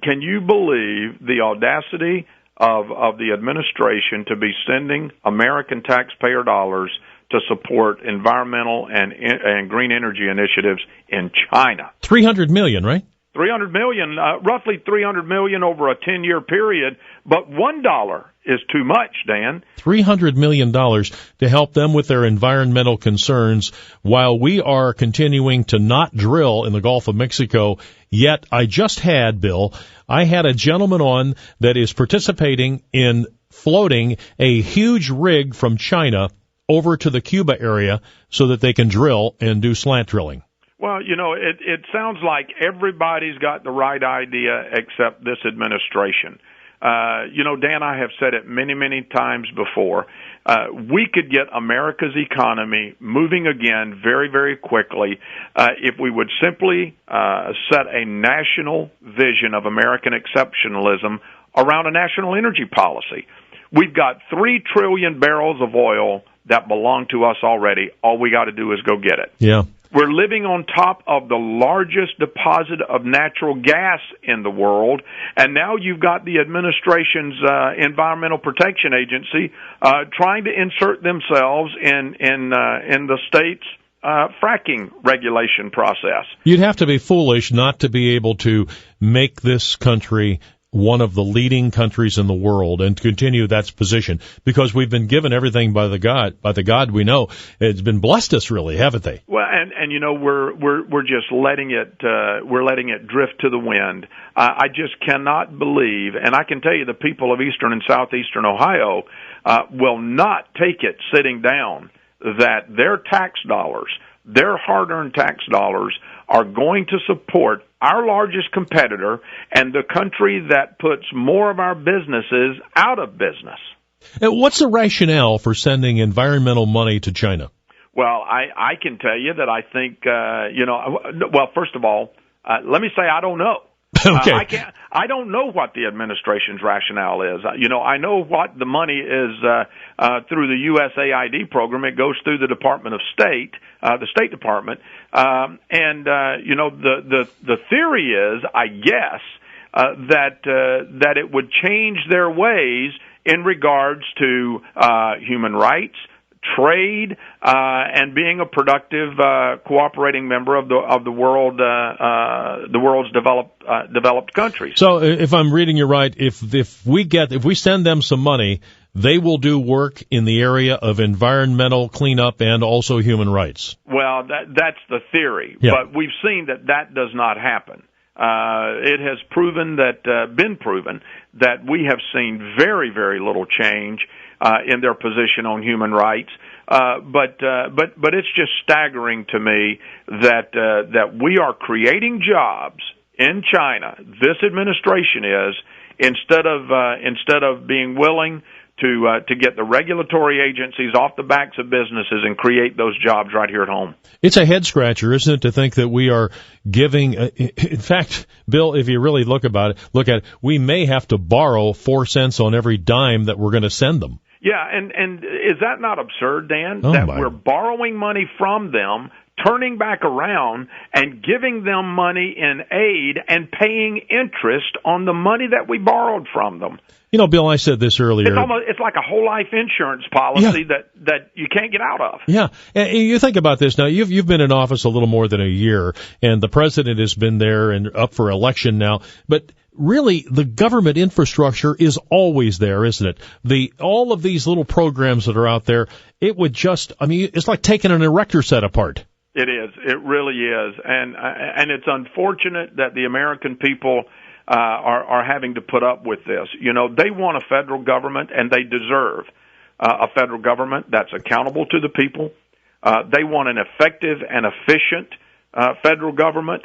can you believe the audacity of the administration to be sending American taxpayer dollars to support environmental and green energy initiatives in China? $300 million, right? $300 million, roughly $300 million over a 10-year period, but $1 is too much, Dan. $300 million to help them with their environmental concerns while we are continuing to not drill in the Gulf of Mexico. Yet I just had, Bill, I had a gentleman on that is participating in floating a huge rig from China over to the Cuba area so that they can drill and do slant drilling. Well, it sounds like everybody's got the right idea except this administration. Dan, I have said it many, many times before. We could get America's economy moving again very, very quickly if we would simply set a national vision of American exceptionalism around a national energy policy. We've got 3 trillion barrels of oil that belong to us already. All we got to do is go get it. Yeah. We're living on top of the largest deposit of natural gas in the world, and now you've got the administration's Environmental Protection Agency trying to insert themselves in the state's fracking regulation process. You'd have to be foolish not to be able to make this country one of the leading countries in the world and to continue that position, because we've been given everything by the God we know. It's been blessed us, really, haven't they? Well, and we're just letting it drift to the wind. I just cannot believe, and I can tell you the people of eastern and southeastern Ohio will not take it sitting down that their tax dollars, their hard-earned tax dollars, are going to support our largest competitor and the country that puts more of our businesses out of business. What's the rationale for sending environmental money to China? Well, I can tell you that I think, well, first of all, let me say I don't know. Okay. I don't know what the administration's rationale is. I know what the money is through the USAID program. It goes through the Department of State, the State Department, and the theory is, I guess, that it would change their ways in regards to human rights, trade, and being a productive, cooperating member of the world, the world's developed countries. So, if I'm reading you right, if we send them some money, they will do work in the area of environmental cleanup and also human rights. Well, that's the theory, yeah. But we've seen that does not happen. It has been proven that we have seen very, very little change in their position on human rights, but it's just staggering to me that we are creating jobs in China. This administration is instead of being willing to get the regulatory agencies off the backs of businesses and create those jobs right here at home. It's a head scratcher, isn't it, to think that we are giving, in fact, Bill, if you really look at it, we may have to borrow 4 cents on every dime that we're going to send them. Yeah, and is that not absurd, Dan? Oh, that my. We're borrowing money from them, turning back around and giving them money in aid and paying interest on the money that we borrowed from them. Bill, I said this earlier. It's like a whole life insurance policy that you can't get out of. Yeah, and you think about this now. You've been in office a little more than a year, and the president has been there and up for election now. But really, the government infrastructure is always there, isn't it? All of these little programs that are out there, it would it's like taking an erector set apart. It is. It really is, and it's unfortunate that the American people are having to put up with this. They want a federal government, and they deserve a federal government that's accountable to the people. They want an effective and efficient federal government,